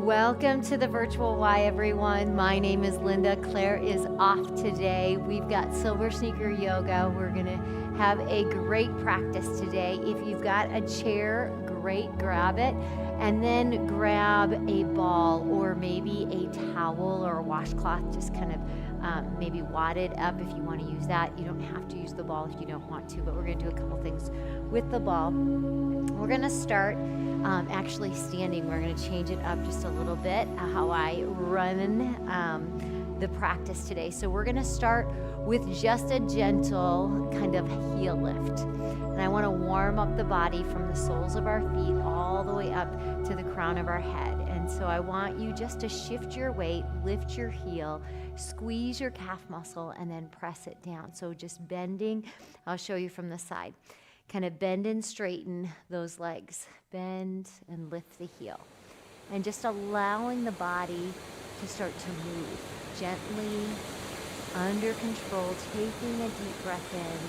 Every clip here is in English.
Welcome to the virtual Y, everyone. My name is Linda. Claire is off today. We've got Silversneaker Yoga. We're going to have a great practice today. If you've got a chair, great, grab it. And then grab a ball or maybe a towel or a washcloth, just kind of maybe wad it up if you want to use that. You don't have to use the ball if you don't want to, but we're going to do a couple things with the ball. We're going to start actually standing. We're going to change it up just a little bit, how I run the practice today. So we're going to start with just a gentle kind of heel lift. And I want to warm up the body from the soles of our feet all the way up to the crown of our head. And so I want you just to shift your weight, lift your heel, squeeze your calf muscle, and then press it down. So just bending. I'll show you from the side. Kind of bend and straighten those legs. Bend and lift the heel. And just allowing the body to start to move gently, under control, taking a deep breath in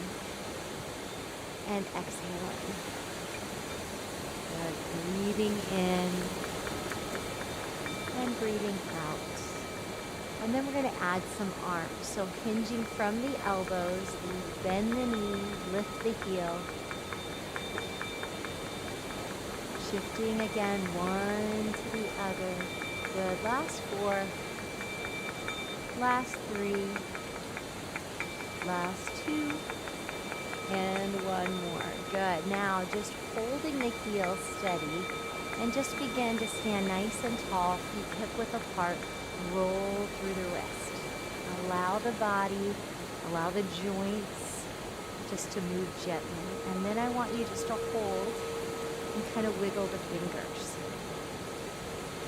and exhaling. Good. Breathing in and breathing out. And then we're going to add some arms. So hinging from the elbows, bend the knee, lift the heel. Shifting again, one to the other. Good. Last 4. Last 3. Last 2. And one more. Good. Now just holding the heel steady and just begin to stand nice and tall, feet hip width apart, roll through the wrist. Allow the body, allow the joints just to move gently. And then I want you just to hold and kind of wiggle the fingers.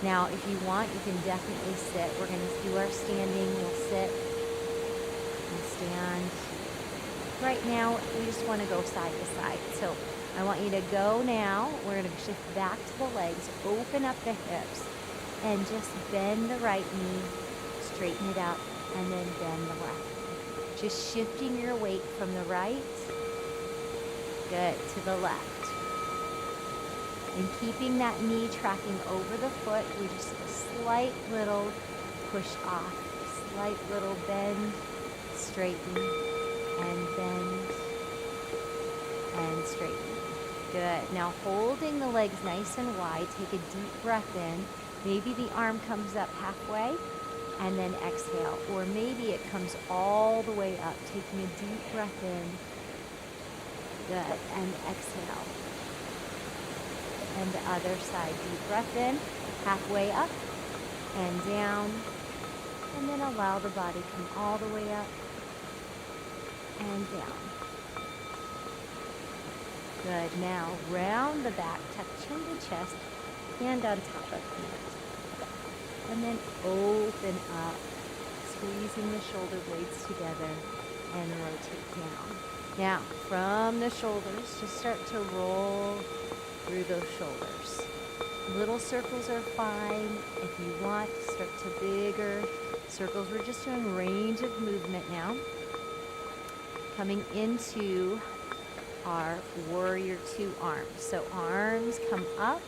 Now, if you want, you can definitely sit. We're going to do our standing. We'll sit and stand. Right now, we just want to go side to side. So I want you to go now. We're going to shift back to the legs, open up the hips, and just bend the right knee, straighten it out, and then bend the left. Just shifting your weight from the right, good, to the left. And keeping that knee tracking over the foot, we just a slight little push off, slight little bend, straighten, and bend, and straighten. Good. Now holding the legs nice and wide, take a deep breath in. Maybe the arm comes up halfway, and then exhale. Or maybe it comes all the way up, taking a deep breath in. Good. And exhale. And the other side, deep breath in, halfway up and down, and then allow the body come all the way up and down. Good. Now round the back, tuck chin to chest, hand on top of hand, and then open up, squeezing the shoulder blades together and rotate down. Now from the shoulders, just start to roll through those shoulders. Little circles are fine. If you want, start to bigger circles. We're just doing range of movement now. Coming into our warrior 2 arms. So arms come up,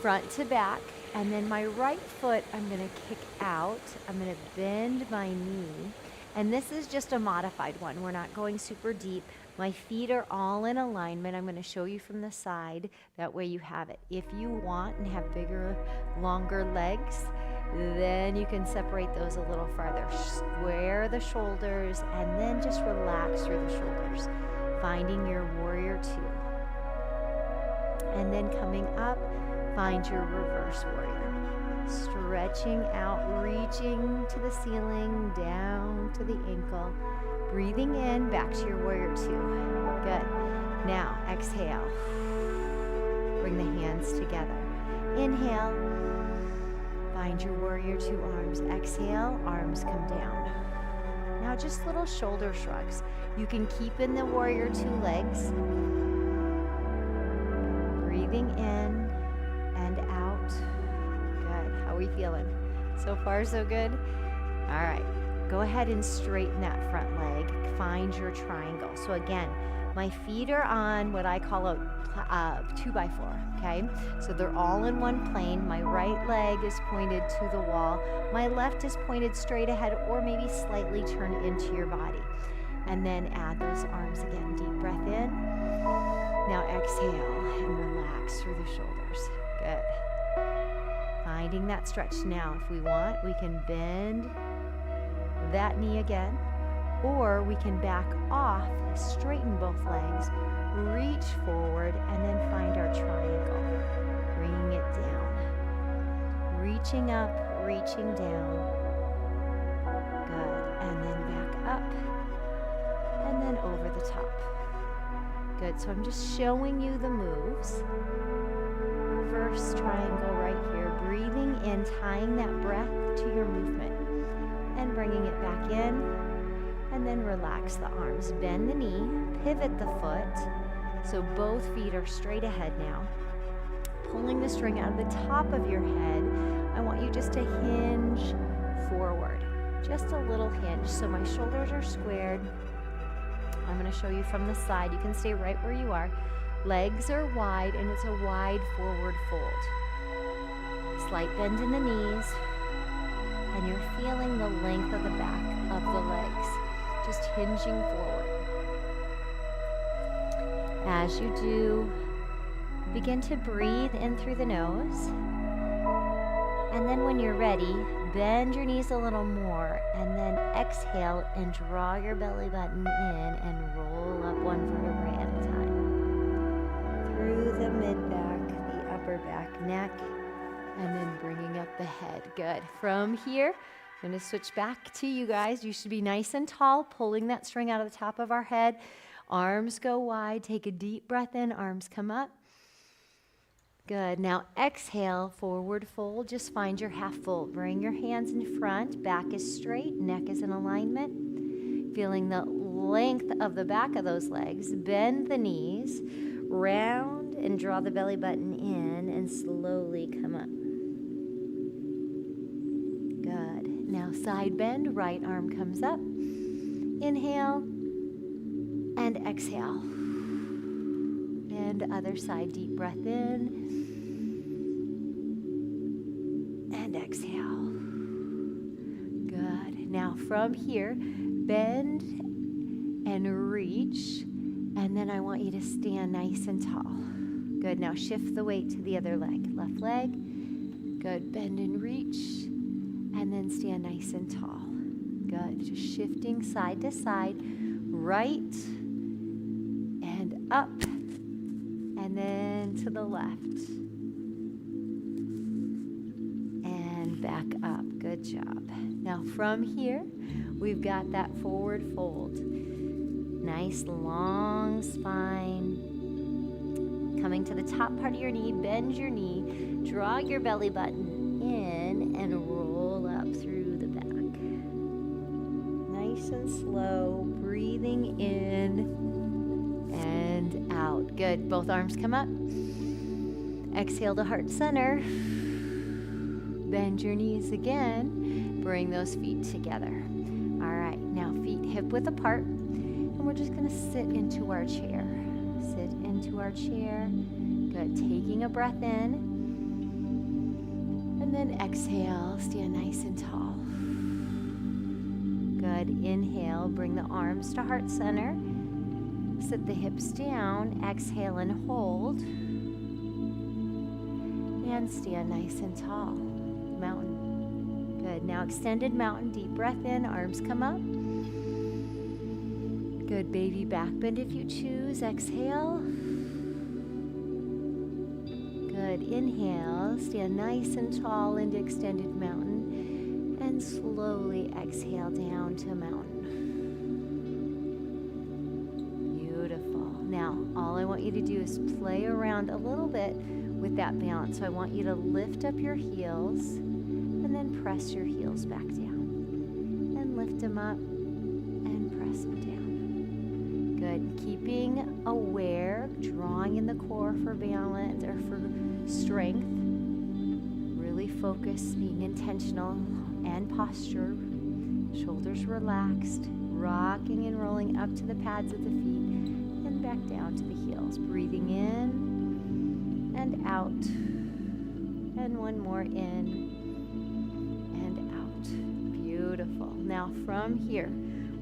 front to back, and then my right foot I'm going to kick out. I'm going to bend my knee. And this is just a modified one. We're not going super deep. My feet are all in alignment. I'm going to show you from the side. That way you have it. If you want and have bigger, longer legs, then you can separate those a little farther. Square the shoulders and then just relax through the shoulders, finding your warrior 2. And then coming up, find your reverse warrior. Stretching out, reaching to the ceiling, down to the ankle. Breathing in, back to your warrior 2. Good. Now, exhale. Bring the hands together. Inhale. Find your warrior 2 arms. Exhale, arms come down. Now just little shoulder shrugs. You can keep in the warrior 2 legs. Breathing in and out. Good. How are we feeling? So far, so good? All right. Go ahead and straighten that front leg. Find your triangle. So again, My feet are on what I call a 2x4, okay? So they're all in one plane. My right leg is pointed to the wall. My left is pointed straight ahead or maybe slightly turned into your body. And then add those arms again. Deep breath in. Now exhale and relax through the shoulders. Good. Finding that stretch. Now, if we want, we can bend that knee again, or we can back off, straighten both legs, reach forward, and then find our triangle. Bringing it down. Reaching up, reaching down. Good. And then back up, and then over the top. Good. So I'm just showing you the moves. Reverse triangle right here. Breathing in, tying that breath to your movement, and bringing it back in, and then relax the arms. Bend the knee, pivot the foot, so both feet are straight ahead now. Pulling the string out of the top of your head, I want you just to hinge forward. Just a little hinge, so my shoulders are squared. I'm going to show you from the side. You can stay right where you are. Legs are wide, and it's a wide forward fold. Slight bend in the knees, and you're feeling the length of the back of the legs, just hinging forward. As you do, begin to breathe in through the nose, and then when you're ready, bend your knees a little more, and then exhale and draw your belly button in and roll up one vertebrae at a time. Through the mid-back, the upper back, neck, and then bringing up the head. Good. From here, I'm going to switch back to you guys. You should be nice and tall, pulling that string out of the top of our head. Arms go wide. Take a deep breath in. Arms come up. Good. Now exhale, forward fold. Just find your half fold. Bring your hands in front. Back is straight. Neck is in alignment. Feeling the length of the back of those legs. Bend the knees. Round and draw the belly button in and slowly come up. Good. Now side bend, right arm comes up. Inhale and exhale. And other side, deep breath in and exhale. Good. Now from here, bend and reach, and then I want you to stand nice and tall. Good. Now shift the weight to the other leg. Left leg. Good. Bend and reach, and then stand nice and tall. Good. Just shifting side to side, right and up, and then to the left. And back up. Good job. Now from here, we've got that forward fold. Nice long spine. Coming to the top part of your knee, bend your knee, draw your belly button in, and roll up through the back. Nice and slow, breathing in and out. Good. Both arms come up. Exhale to heart center. Bend your knees again. Bring those feet together. All right. Now feet hip width apart. And we're just going to sit into our chair. Sit into our chair. Good. Taking a breath in. And then exhale. Stand nice and tall. Good. Inhale. Bring the arms to heart center. Sit the hips down. Exhale and hold. And stand nice and tall. Mountain. Good. Now extended mountain. Deep breath in. Arms come up. Good. Baby back bend if you choose. Exhale. Good. Inhale. Stand nice and tall into extended mountain. And slowly exhale down to mountain. Beautiful. Now, all I want you to do is play around a little bit with that balance. So I want you to lift up your heels and then press your heels back down. And lift them up and press them down. Good. Keeping aware, drawing in the core for balance or for strength. Really focus, being intentional, and posture. Shoulders relaxed, rocking and rolling up to the pads of the feet and back down to the heels. Breathing in and out. And one more in and out. Beautiful. Now from here,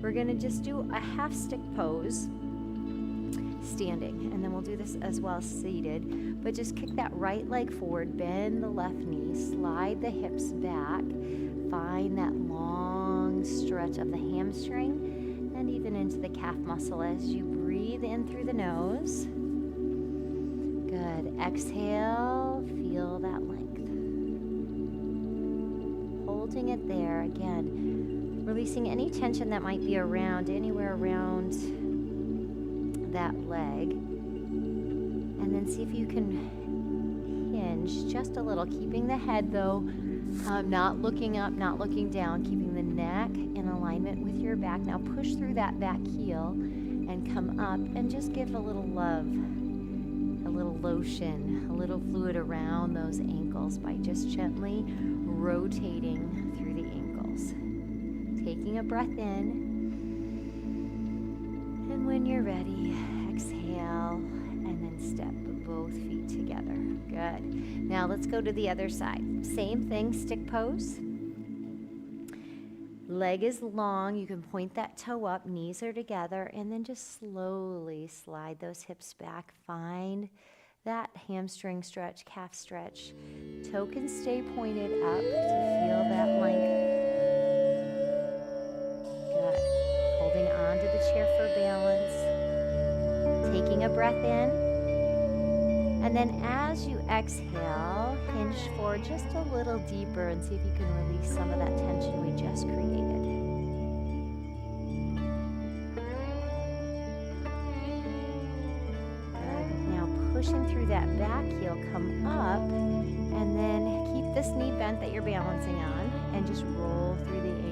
we're going to just do a half stick pose, standing, and then we'll do this as well seated, but just kick that right leg forward, bend the left knee, slide the hips back, find that long stretch of the hamstring and even into the calf muscle as you breathe in through the nose. Good. Exhale, feel that length. Holding it there, again, releasing any tension that might be around, anywhere around that leg, and then see if you can hinge just a little, keeping the head though, not looking up, not looking down, keeping the neck in alignment with your back. Now push through that back heel and come up and just give a little love, a little lotion, a little fluid around those ankles by just gently rotating through the ankles. Taking a breath in. And when you're ready, exhale, and then step both feet together. Good. Now let's go to the other side. Same thing, stick pose. Leg is long. You can point that toe up, knees are together, and then just slowly slide those hips back. Find that hamstring stretch, calf stretch. Toe can stay pointed up to feel that length. Holding on to the chair for balance, taking a breath in, and then as you exhale, hinge forward just a little deeper and see if you can release some of that tension we just created. Good. Now pushing through that back heel, come up, and then keep this knee bent that you're balancing on, and just roll through the ankle.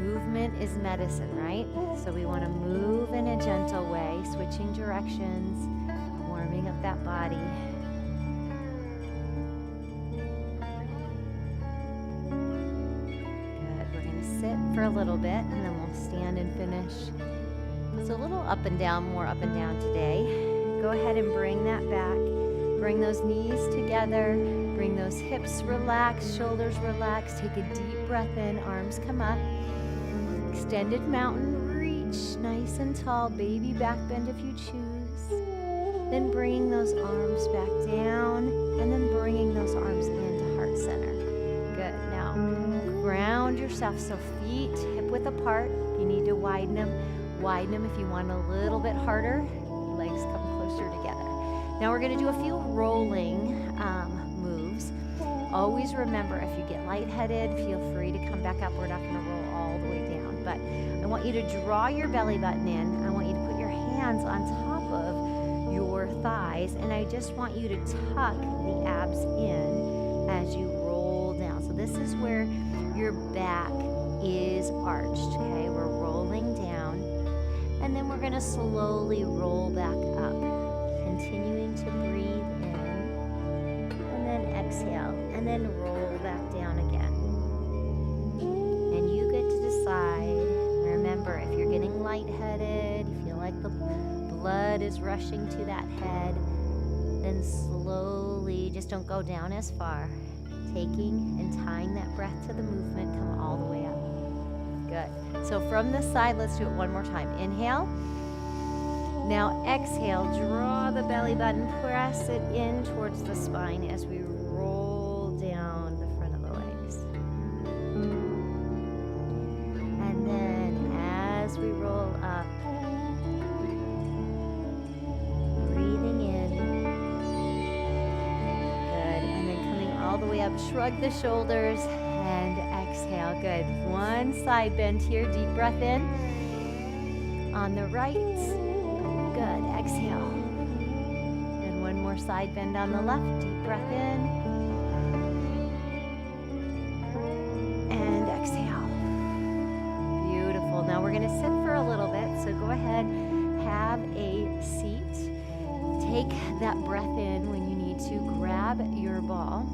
Movement is medicine, right? So we want to move in a gentle way, switching directions, warming up that body. Good. We're going to sit for a little bit, and then we'll stand and finish. It's a little up and down, more up and down today. Go ahead and bring that back. Bring those knees together. Bring those hips relaxed, shoulders relaxed. Take a deep breath in, arms come up. Extended mountain reach, nice and tall, baby back bend if you choose. Then bringing those arms back down, and then bringing those arms into heart center. Good. Now, ground yourself, so feet hip width apart. If you need to widen them. If you want a little bit harder, legs come closer together. Now we're going to do a few rolling moves. Always remember, if you get lightheaded, feel free to come back up. We're not going to roll all the way down, but I want you to draw your belly button in. I want you to put your hands on top of your thighs, and I just want you to tuck the abs in as you roll down. So this is where your back is arched, okay? We're rolling down, and then we're going to slowly roll back up, continuing to breathe in, and then exhale, and then roll back down again. And you get to decide. Remember, if you're getting lightheaded, you feel like the blood is rushing to that head, then slowly, just don't go down as far. Taking and tying that breath to the movement, come all the way up. Good. So from this side, let's do it one more time. Inhale. Now exhale, draw the belly button, press it in towards the spine as we roll down the front of the legs. And then as we roll up, breathing in. Good. And then coming all the way up, shrug the shoulders and exhale. Good. One side bend here, deep breath in. On the right. Good. Exhale. And one more side bend on the left. Deep breath in. And exhale. Beautiful. Now we're going to sit for a little bit. So go ahead, have a seat. Take that breath in when you need to. Grab your ball.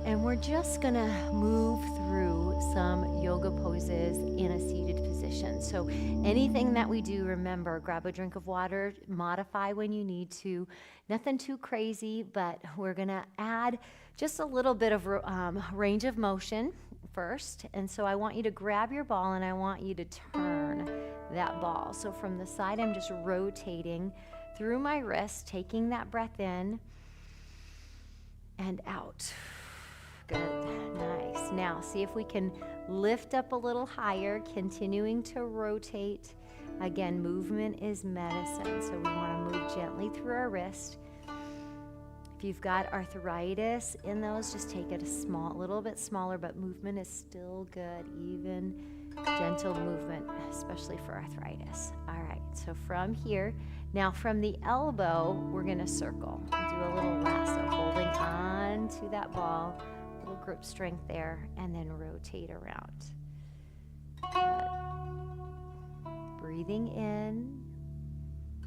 And we're just going to move through some yoga poses in a seated position. position. So anything that we do, remember, grab a drink of water, modify when you need to. Nothing too crazy, but we're gonna add just a little bit of range of motion first. And so I want you to grab your ball and I want you to turn that ball. So from the side, I'm just rotating through my wrist, taking that breath in and out. Good, nice. Now see if we can lift up a little higher, continuing to rotate. Again, movement is medicine, so we want to move gently through our wrist. If you've got arthritis in those, just take it a little bit smaller, but movement is still good, even gentle movement, especially for arthritis. All right, so from here, now from the elbow, we're gonna circle. We'll do a little lasso, holding on to that ball, little grip strength there, and then rotate around. Good. Breathing in.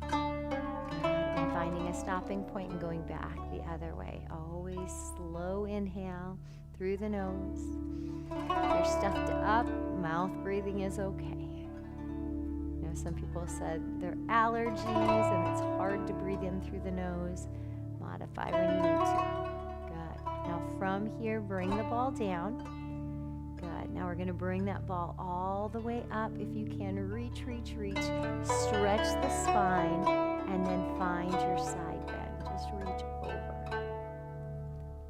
And finding a stopping point and going back the other way. Always slow inhale through the nose. If you're stuffed up, mouth breathing is okay. You know, some people said they're allergies and it's hard to breathe in through the nose. Modify when you need to. Good. Now from here, bring the ball down. Good. Now we're going to bring that ball all the way up. If you can, reach, reach, reach. Stretch the spine. And then find your side bend. Just reach over.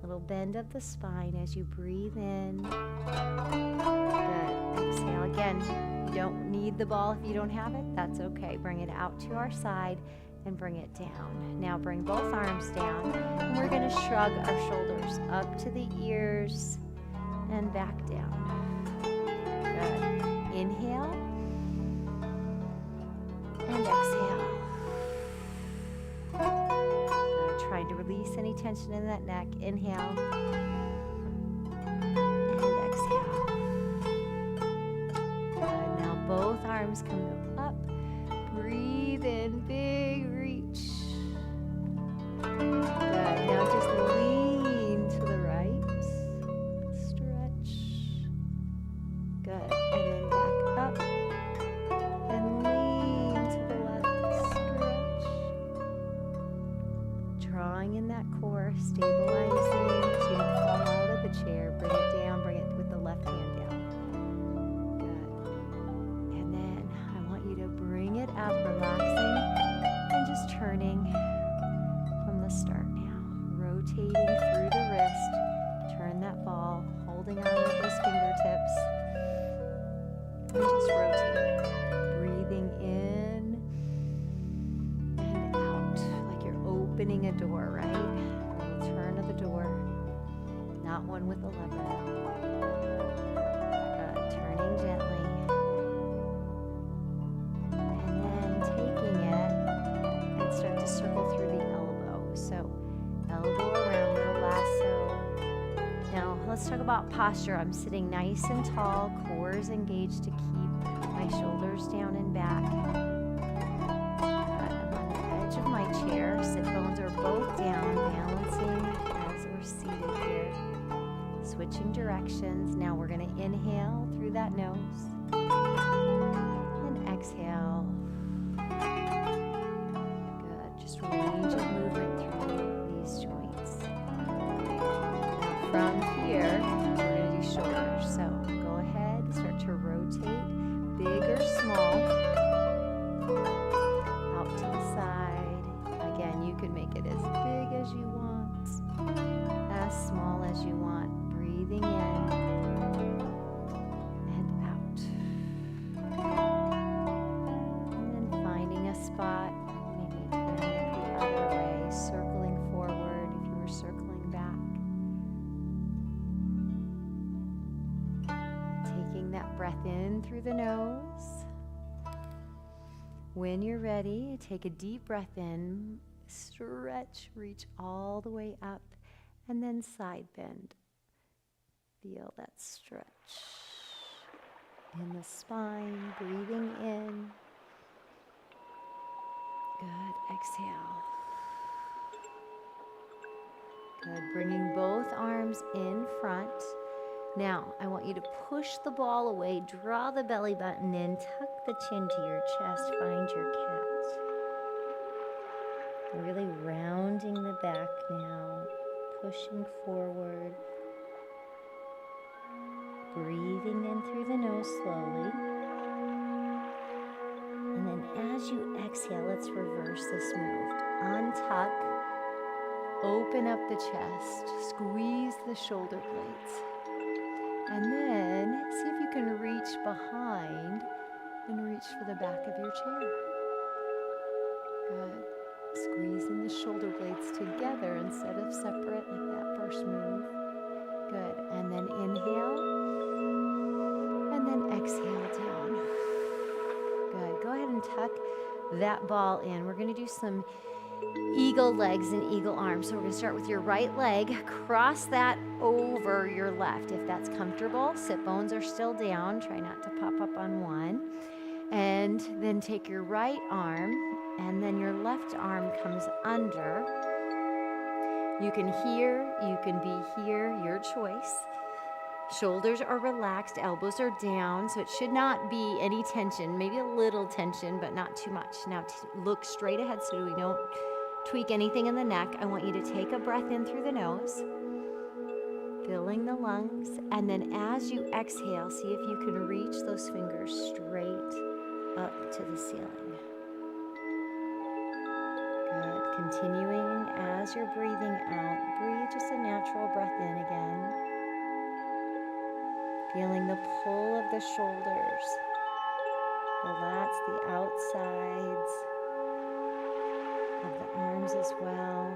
Little bend of the spine as you breathe in. Good. Exhale. Again, you don't need the ball if you don't have it. That's okay. Bring it out to our side and bring it down. Now bring both arms down. And we're going to shrug our shoulders up to the ears and back down. Good. Inhale. And exhale. Trying to release any tension in that neck. Inhale and exhale. Good. Now both arms come up. Breathe in, big reach. Good. Now just lean to the right. Stretch. Good. And then back up. And lean to the left. Stretch. Drawing in that core, stabilizing so you don't fall out of the chair. Bring it down, bring it with the left hand down. Good. And then I want you to bring it up, relaxing and just turning from the start now. Rotating through the wrist. Turn that ball, holding on with those fingertips. And just rotate. Breathing in and out like you're opening a door, right? The turn of the door, not one with a lever. Turning gently. And then taking it and start to circle through the elbow. So elbow around, little lasso. Now let's talk about posture. I'm sitting nice and tall, core is engaged to keep my shoulders down and back. Of my chair, sit bones are both down, balancing as we're seated here. Switching directions. Now we're going to inhale through that nose and exhale. Good. Just range of movement through these joints. Now from here, we're going to do shoulders. So go ahead, start to rotate, big or small, out to the side. Again, you can make it as big as you want, as small as you want. Breathing in and out. And then finding a spot, maybe turning it the other way, circling forward if you were circling back. Taking that breath in through the nose. When you're ready, take a deep breath in, stretch, reach all the way up, and then side bend. Feel that stretch in the spine, breathing in. Good, exhale. Good, bringing both arms in front. Now, I want you to push the ball away, draw the belly button in, tuck the chin to your chest, find your cat. Really rounding the back now, pushing forward, breathing in through the nose slowly. And then as you exhale, let's reverse this move. Untuck, open up the chest, squeeze the shoulder blades. And then see if you can reach behind and reach for the back of your chair. Good. Squeezing the shoulder blades together instead of separate like that first move. Good. And then inhale. And then exhale down. Good. Go ahead and tuck that ball in. We're going to do some eagle legs and eagle arms. So we're going to start with your right leg. Cross that over your left if that's comfortable. Sit bones are still down. Try not to pop up on one. And then take your right arm, and then your left arm comes under. You can here, you can be here, your choice. Shoulders are relaxed, elbows are down, so it should not be any tension, maybe a little tension, but not too much. Now look straight ahead so we don't tweak anything in the neck. I want you to take a breath in through the nose, filling the lungs, and then as you exhale, see if you can reach those fingers straight up to the ceiling. Good. Continuing as you're breathing out, breathe just a natural breath in again. Feeling the pull of the shoulders, the lats, the outsides of the arms as well.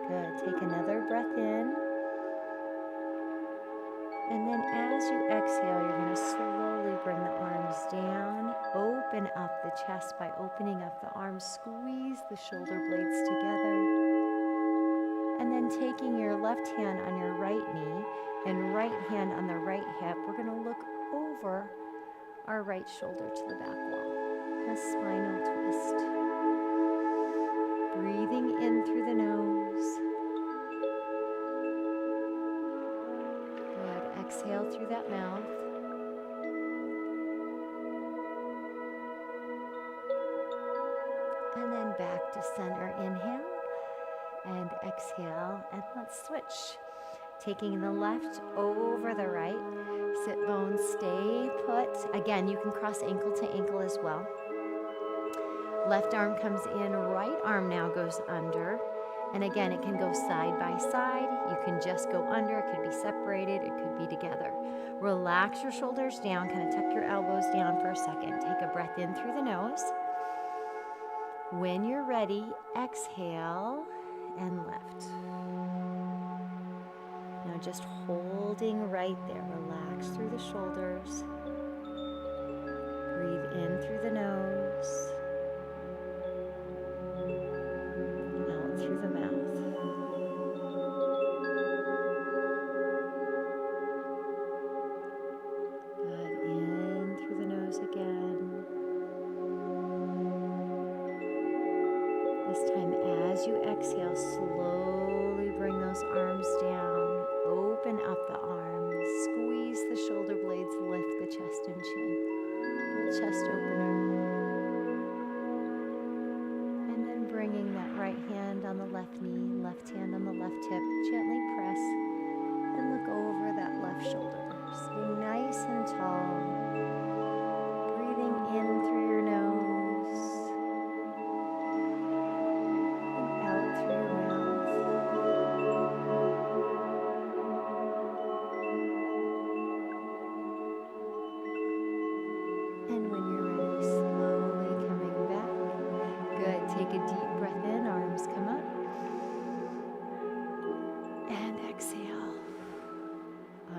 Good. Take another breath in. And then as you exhale, you're going to slowly bring the arms down. Open up the chest by opening up the arms. Squeeze the shoulder blades together. And then taking your left hand on your right knee and right hand on the right hip, we're going to look over our right shoulder to the back wall. A spinal twist. Breathing in through the nose. Exhale through that mouth. And then back to center. Inhale and exhale. And let's switch. Taking the left over the right. Sit bones, stay put. Again, you can cross ankle to ankle as well. Left arm comes in, right arm now goes under. And again, it can go side by side. You can just go under. It could be separated. It could be together. Relax your shoulders down. Kind of tuck your elbows down for a second. Take a breath in through the nose. When you're ready, exhale and lift. Now just holding right there. Relax through the shoulders. Breathe in through the nose. Through the mouth. Good. In through the nose again. This time as you exhale, slowly bring those arms down. Open up the arms. Squeeze the shoulder blades. Lift the chest and chin. Little chest opener. Bringing that right hand on the left knee, left hand on the left hip, gently press and look over that left shoulder. Sitting nice and tall, breathing in through your nose and out through your mouth. And when you're ready, slowly coming back. Good. Take a deep breath in, arms come up. And exhale.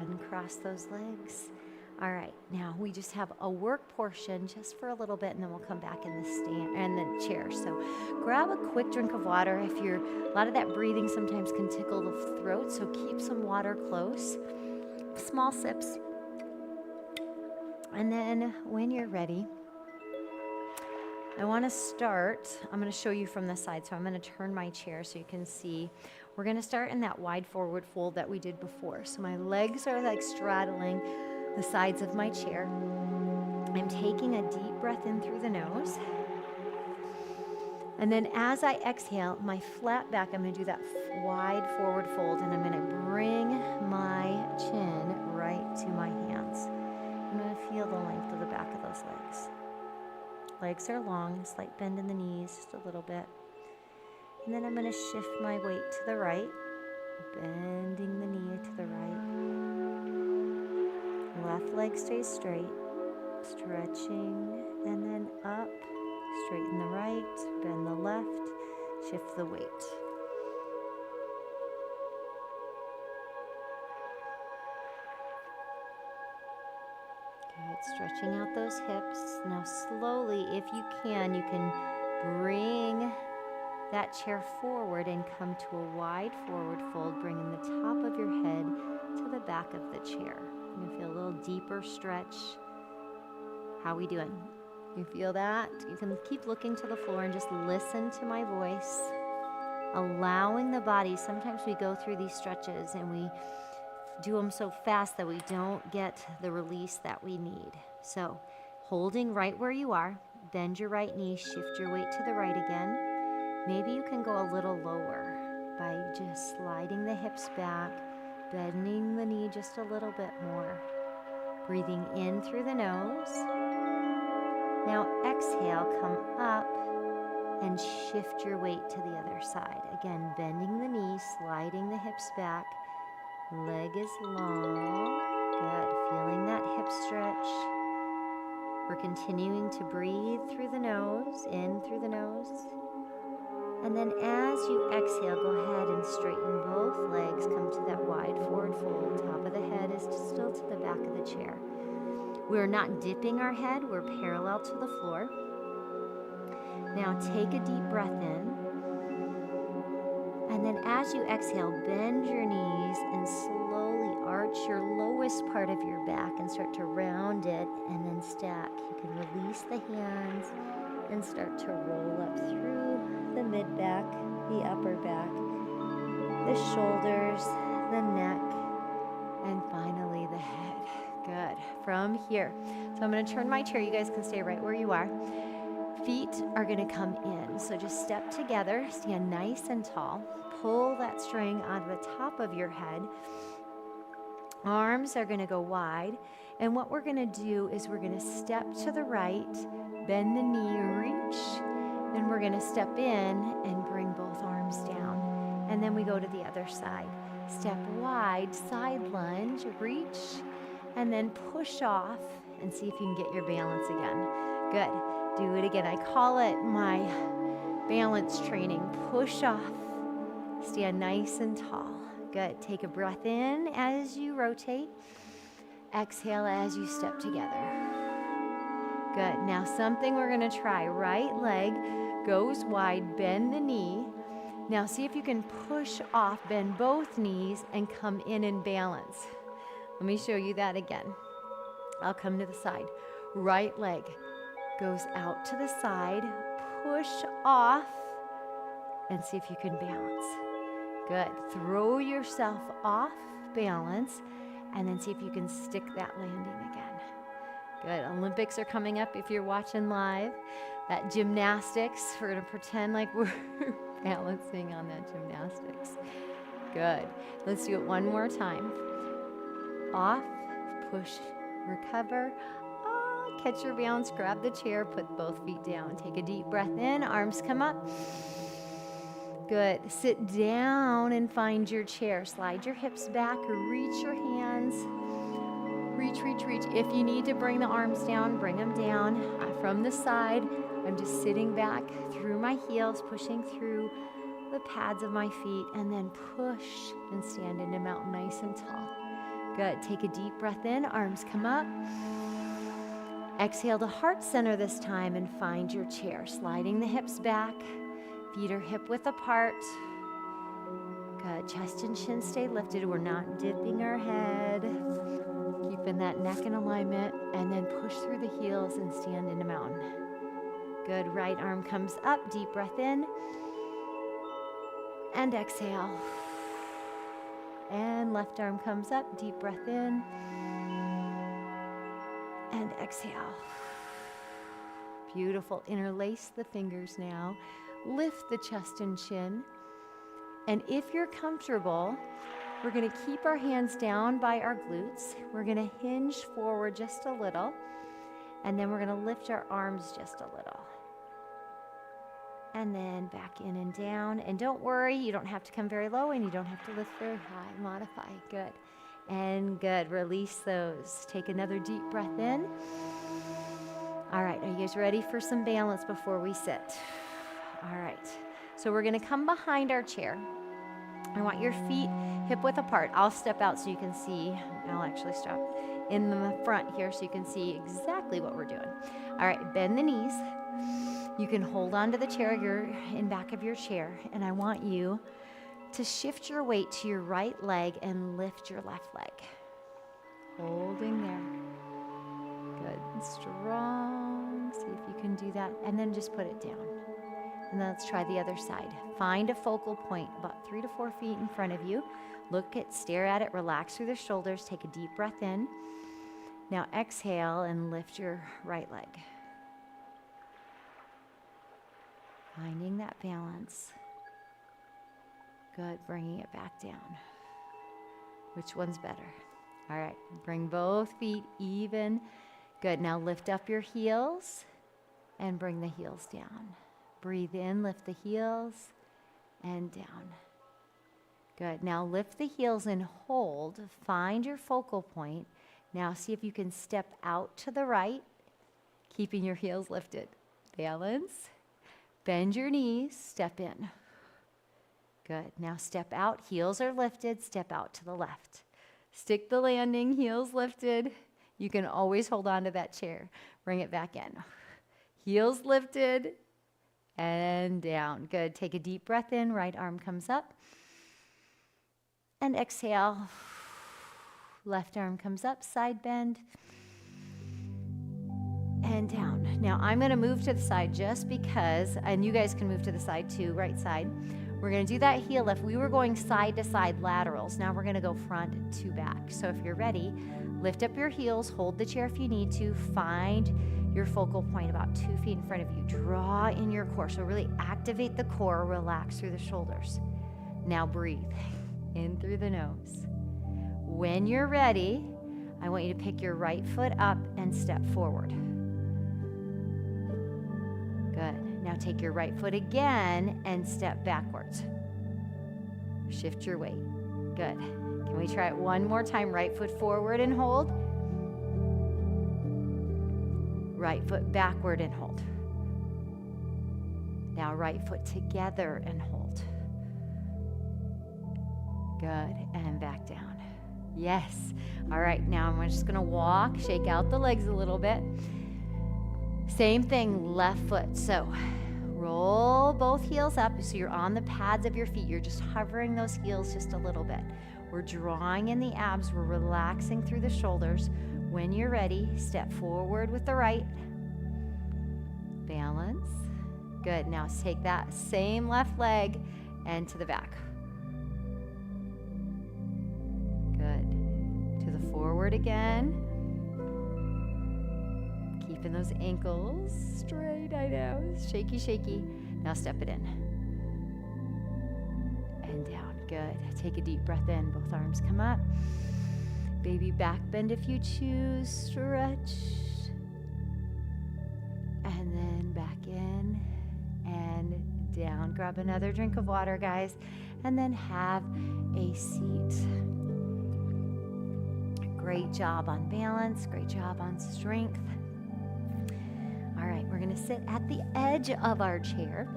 Uncross those legs. All right, now we just have a work portion just for a little bit, and then we'll come back in the stand and the chair. So grab a quick drink of water. If you're, a lot of that breathing sometimes can tickle the throat, so keep some water close. Small sips. And then when you're ready, I want to start, I'm going to show you from the side, so I'm going to turn my chair so you can see. We're gonna start in that wide forward fold that we did before. So my legs are like straddling the sides of my chair. I'm taking a deep breath in through the nose. And then as I exhale, my flat back, I'm gonna do that wide forward fold, and I'm gonna bring my chin right to my hands. I'm gonna feel the length of the back of those legs. Legs are long, a slight bend in the knees, just a little bit. And then I'm gonna shift my weight to the right, bending the knee to the right. Left leg stays straight, stretching, and then up, straighten the right, bend the left, shift the weight. Good, stretching out those hips. Now slowly, if you can bring that chair forward and come to a wide forward fold, bringing the top of your head to the back of the chair. You feel a little deeper stretch. How we doing? You feel that? You can keep looking to the floor and just listen to my voice, allowing the body. Sometimes we go through these stretches and we do them so fast that we don't get the release that we need. So holding right where you are, bend your right knee, shift your weight to the right again. Maybe you can go a little lower by just sliding the hips back, bending the knee just a little bit more. Breathing in through the nose. Now exhale, come up and shift your weight to the other side. Again, bending the knee, sliding the hips back. Leg is long. Good. Feeling that hip stretch. We're continuing to breathe through the nose, in through the nose. And then as you exhale, go ahead and straighten both legs. Come to that wide forward fold. Top of the head is still to the back of the chair. We're not dipping our head. We're parallel to the floor. Now take a deep breath in. And then as you exhale, bend your knees and slowly arch your lowest part of your back and start to round it and then stack. You can release the hands and start to roll up through the mid-back, the upper back, the shoulders, the neck, and finally the head. Good. From here. So I'm going to turn my chair. You guys can stay right where you are. Feet are going to come in. So just step together, stand nice and tall. Pull that string out of the top of your head. Arms are going to go wide. And what we're going to do is we're going to step to the right, bend the knee, reach, and we're going to step in and bring both arms down. And then we go to the other side. Step wide, side lunge, reach, and then push off and see if you can get your balance again. Good. Do it again. I call it my balance training. Push off. Stand nice and tall. Good. Take a breath in as you rotate. Exhale as you step together. Good. Now something we're going to try. Right leg goes wide, bend the knee. Now see if you can push off, bend both knees, and come in and balance. Let me show you that again. I'll come to the side. Right leg goes out to the side, push off, and see if you can balance. Good. Throw yourself off balance, and then see if you can stick that landing again. Good. Olympics are coming up if you're watching live. That gymnastics, we're going to pretend like we're balancing on that gymnastics. Good. Let's do it one more time. Off, push, recover. Catch your balance, grab the chair, put both feet down. Take a deep breath in, arms come up. Good. Sit down and find your chair. Slide your hips back, reach your hands. Reach, reach, reach. If you need to bring the arms down, bring them down. From the side, I'm just sitting back through my heels, pushing through the pads of my feet, and then push and stand into mountain nice and tall. Good. Take a deep breath in, arms come up. Exhale to heart center this time and find your chair. Sliding the hips back, feet are hip width apart. Good. Chest and chin stay lifted. We're not dipping our head. Keeping that neck in alignment, and then push through the heels and stand into mountain. Good. Right arm comes up. Deep breath in. And exhale. And left arm comes up, deep breath in. And exhale. Beautiful. Interlace the fingers now. Lift the chest and chin. And if you're comfortable, we're going to keep our hands down by our glutes. We're going to hinge forward just a little. And then we're going to lift our arms just a little. And then back in and down. And don't worry, you don't have to come very low and you don't have to lift very high. Modify. Good. And good. Release those. Take another deep breath in. All right. Are you guys ready for some balance before we sit? All right. So we're going to come behind our chair. I want your feet hip width apart. I'll step out so you can see. I'll actually stop in the front here so you can see exactly what we're doing. All right. Bend the knees. You can hold on to the chair. You're in back of your chair. And I want you to shift your weight to your right leg and lift your left leg. Holding there. Good. Strong. See if you can do that. And then just put it down. And then let's try the other side. Find a focal point about 3 to 4 feet in front of you. Stare at it, relax through the shoulders. Take a deep breath in. Now exhale and lift your right leg. Finding that balance. Good, bringing it back down. Which one's better? All right, bring both feet even. Good, now lift up your heels and bring the heels down. Breathe in, lift the heels and down. Good, now lift the heels and hold. Find your focal point. Now see if you can step out to the right, keeping your heels lifted. Balance. Bend your knees, step in. Good. Now step out, heels are lifted, step out to the left. Stick the landing, heels lifted. You can always hold on to that chair. Bring it back in. Heels lifted and down. Good. Take a deep breath in, right arm comes up. And exhale. Left arm comes up, side bend. And down. Now I'm going to move to the side just because, and you guys can move to the side too, right side. We're going to do that heel lift. We were going side to side laterals. Now we're going to go front to back. So if you're ready, lift up your heels, hold the chair if you need to, find your focal point about 2 feet in front of you. Draw in your core. So really activate the core, relax through the shoulders. Now breathe in through the nose. When you're ready, I want you to pick your right foot up and step forward. Good. Now take your right foot again and step backwards. Shift your weight. Good. Can we try it one more time? Right foot forward and hold. Right foot backward and hold. Now right foot together and hold. Good. And back down. Yes. All right. Now I'm just going to walk, shake out the legs a little bit. Same thing, left foot. So roll both heels up so you're on the pads of your feet. You're just hovering those heels just a little bit. We're drawing in the abs. We're relaxing through the shoulders. When you're ready, step forward with the right. Balance. Good. Now take that same left leg and to the back. Good. To the forward again. Keeping those ankles straight, I know. Shaky, shaky. Now step it in. And down. Good. Take a deep breath in. Both arms come up. Baby back bend if you choose. Stretch. And then back in and down. Grab another drink of water, guys. And then have a seat. Great job on balance. Great job on strength. All right, we're going to sit at the edge of our chair.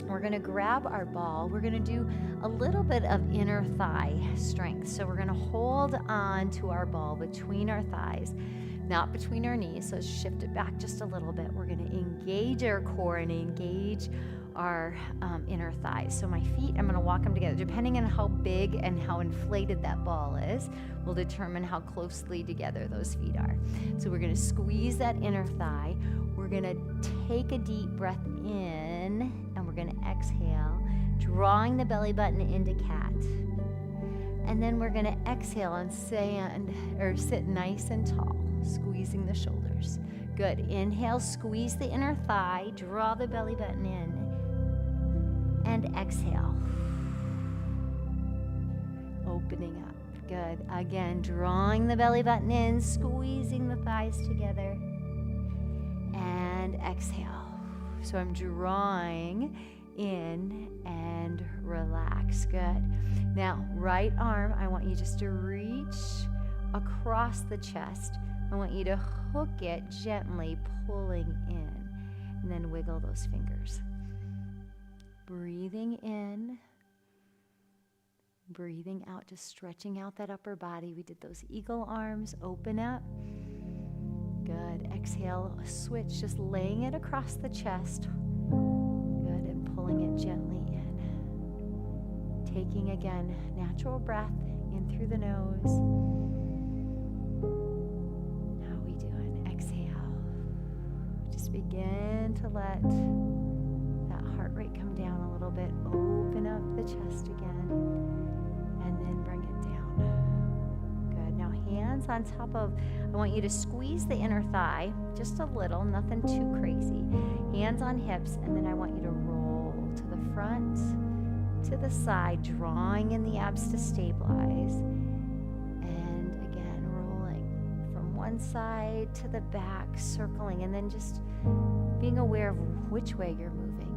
We're going to grab our ball. We're going to do a little bit of inner thigh strength. So we're going to hold on to our ball between our thighs, not between our knees. So shift it back just a little bit. We're going to engage our core and engage our inner thighs. So my feet, I'm going to walk them together. Depending on how big and how inflated that ball is, will determine how closely together those feet are. So we're going to squeeze that inner thigh. We're going to take a deep breath in, and we're going to exhale, drawing the belly button into cat. And then we're going to exhale and sit nice and tall, squeezing the shoulders. Good. Inhale, squeeze the inner thigh, draw the belly button in, and exhale. Opening up. Good. Again, drawing the belly button in, squeezing the thighs together, and exhale. So I'm drawing in and relax. Good. Now, right arm, I want you just to reach across the chest. I want you to hook it gently, pulling in, and then wiggle those fingers. Breathing in, breathing out, just stretching out that upper body. We did those eagle arms, open up. Good. Exhale, switch, just laying it across the chest. Good, and pulling it gently in. Taking again, natural breath in through the nose. How we doing? Exhale. Just begin to let that heart rate come down a little bit. Open up the chest again, and then bring it down. Good. Now hands on top of, I want you to squeeze the inner thigh, just a little, nothing too crazy. Hands on hips, and then I want you to roll to the front, to the side, drawing in the abs to stabilize. And again, rolling from one side to the back, circling, and then just being aware of which way you're moving.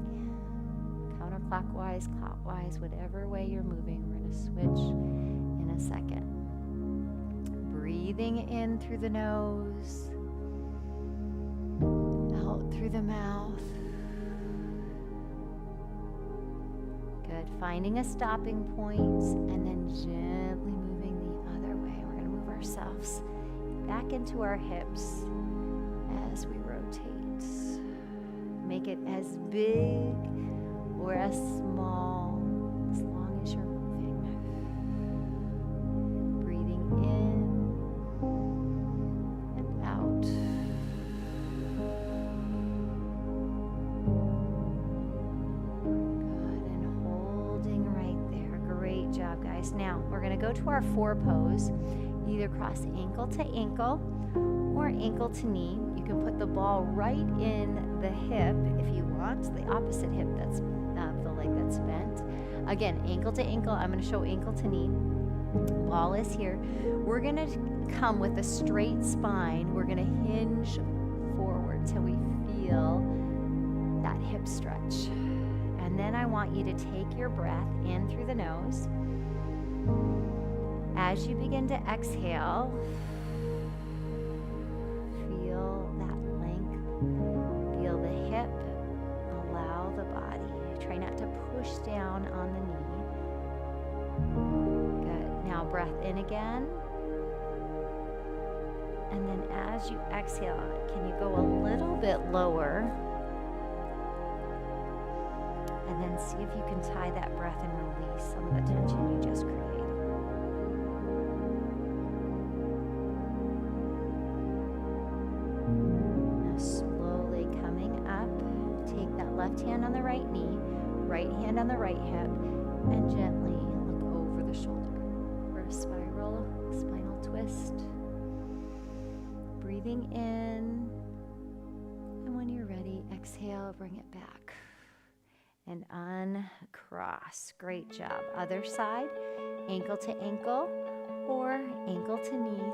Counterclockwise, clockwise, whatever way you're moving. We're going to switch in a second. Breathing in through the nose, out through the mouth. Good. Finding a stopping point, and then gently moving the other way. We're going to move ourselves back into our hips as we rotate. Make it as big or as small as long as you're moving. Breathing in and out. Good, and holding right there. Great job, guys. Now, we're going to go to our 4 pose. Either cross ankle to ankle or ankle to knee. You can put the ball right in the hip if you want, the opposite hip that's the leg that's bent. Again, ankle to ankle. I'm going to show ankle to knee. Ball is here. We're going to come with a straight spine. We're going to hinge forward till we feel that hip stretch. And then I want you to take your breath in through the nose. As you begin to exhale, feel that length, feel the hip, allow the body. Try not to push down on the knee. Good. Now breath in again. And then as you exhale, can you go a little bit lower? And then see if you can tie that breath and release some of the tension you just created. Left hand on the right knee, right hand on the right hip, and gently look over the shoulder for a spinal twist. Breathing in, and when you're ready, exhale, bring it back. And uncross. Great job. Other side, ankle to ankle or ankle to knee.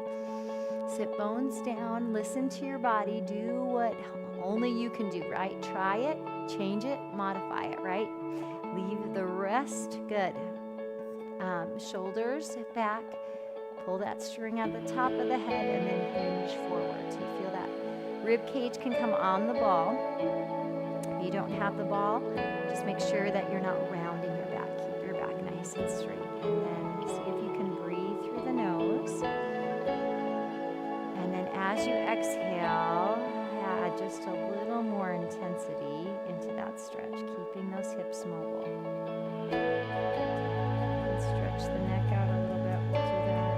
Sit bones down, listen to your body, do what only you can do, right? Try it, change it, modify it, right? Leave the rest, good. Shoulders back, pull that string at the top of the head, and then hinge forward. So you feel that rib cage can come on the ball. If you don't have the ball, just make sure that you're not rounding your back. Keep your back nice and straight. And then see if you can breathe through the nose. And then as you exhale, add just a little more intensity into that stretch, keeping those hips mobile. And stretch the neck out a little bit. We'll do that.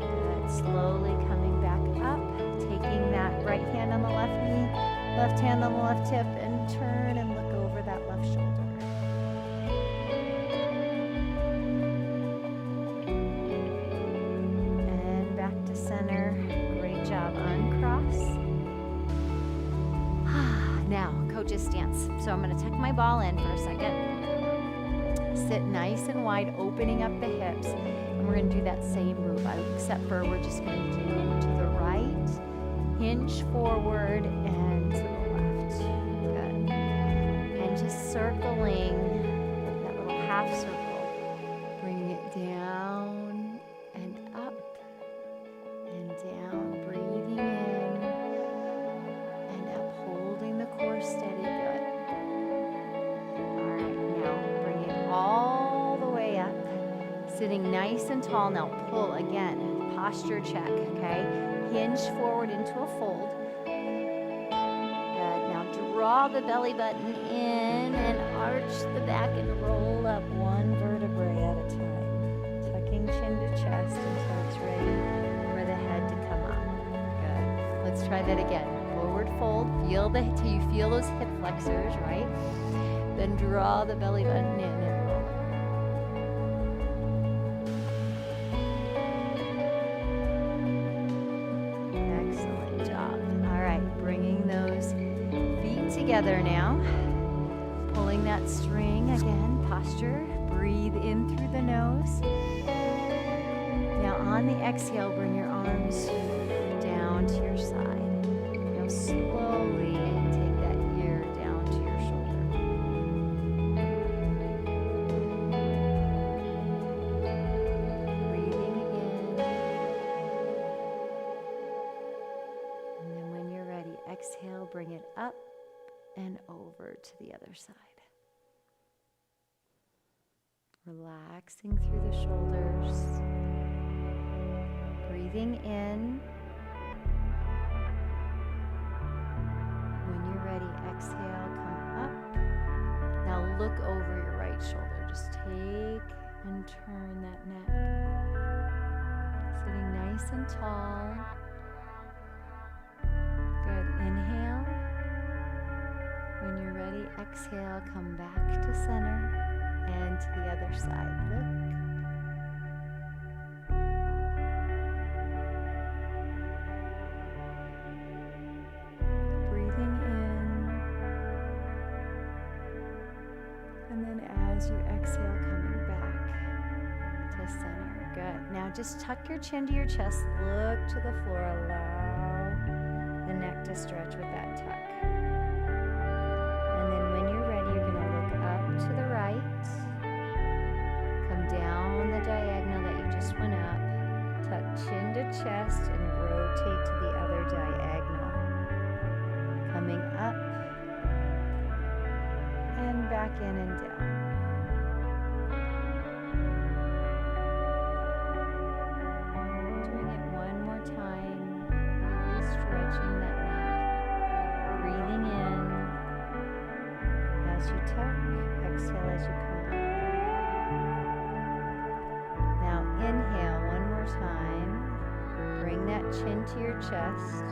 Good. Slowly coming back up, taking that right hand on the left knee, left hand on the left hip and turn and look over that left shoulder. And back to center. Great job. Uncross. Now, coach's stance. So I'm going to tuck my ball in for a second. Sit nice and wide, opening up the hips. And we're going to do that same move, except for we're just going to do to the right, hinge forward, and to the left. Good. And just circling that little half circle. Bringing it down and up and down. Breathing in and up, holding the core steady. Good. All right, now bring it all the way up. Sitting nice and tall. Now pull again. Posture check, okay? Hinge forward into a fold. Good. Now draw the belly button in and arch the back and roll up one vertebrae at a time. Tucking chin to chest until it's ready for the head to come up. Good. Let's try that again. Forward fold. Feel till you feel those hip flexors, right? Then draw the belly button in and roll. Excellent job. All right, bringing those feet together now. Pulling that string again, posture. Breathe in through the nose. Now on the exhale, bring your arms down to your side. Now slowly take that ear down to your shoulder. Breathing in. And then when you're ready, exhale, bring it up and over to the other side. Relaxing through the shoulders. Breathing in. When you're ready, exhale, come up. Now look over your right shoulder. Just take and turn that neck. Sitting nice and tall. Good. Inhale. When you're ready, exhale, come back to center and to the other side. Look. Breathing in. And then as you exhale, coming back to center. Good. Now just tuck your chin to your chest. Look to the floor. Allow the neck to stretch with that tuck. And then when you're ready, you're going to look up to the right. Come down the diagonal that you just went up. Tuck chin to chest and rotate to the other diagonal. Coming up and back in and down. Doing it one more time. Really stretching that neck. Breathing in as you tuck. Exhale as you come up. Now inhale one more time. Bring that chin to your chest.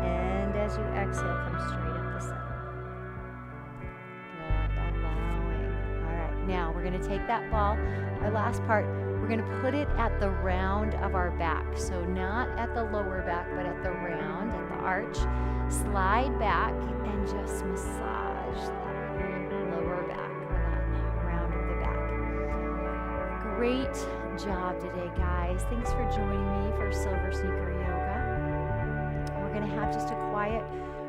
And as you exhale, come straight up the center. Good, allowing. All right, now we're going to take that ball, our last part, we're going to put it at the round of our back. So not at the lower back, but at the round, at the arch. Slide back and just massage that lower back or that round of the back. Great job today, guys. Thanks for joining me for SilverSneaker Yoga. We're going to have just a quiet,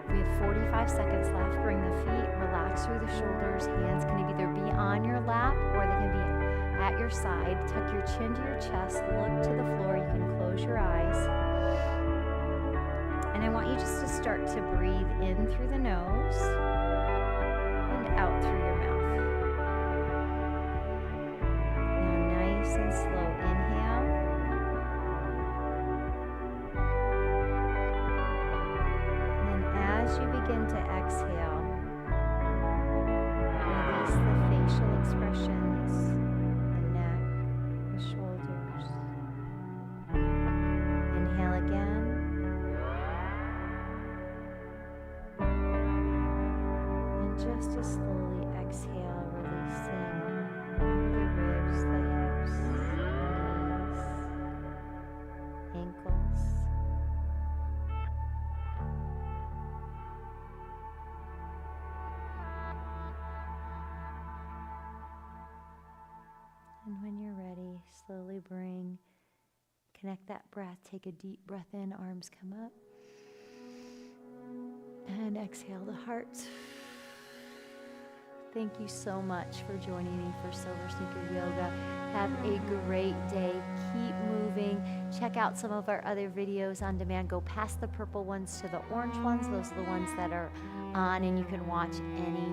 we have 45 seconds left. Bring the feet, relax through the shoulders. Hands can either be on your lap or they can be at your side. Tuck your chin to your chest. Look to the floor. You can close your eyes. And I want you just to start to breathe in through the nose and out through your mouth. Now nice and slow. Inhale. And then as you begin to exhale, release the facial expressions, the neck, the shoulders. Inhale again. just as slowly exhale, releasing the ribs, the hips, knees, ankles. And when you're ready, slowly connect that breath. Take a deep breath in, arms come up. And exhale the heart. Thank you so much for joining me for SilverSneaker Yoga. Have a great day. Keep moving. Check out some of our other videos on demand. Go past the purple ones to the orange ones. Those are the ones that are on and you can watch any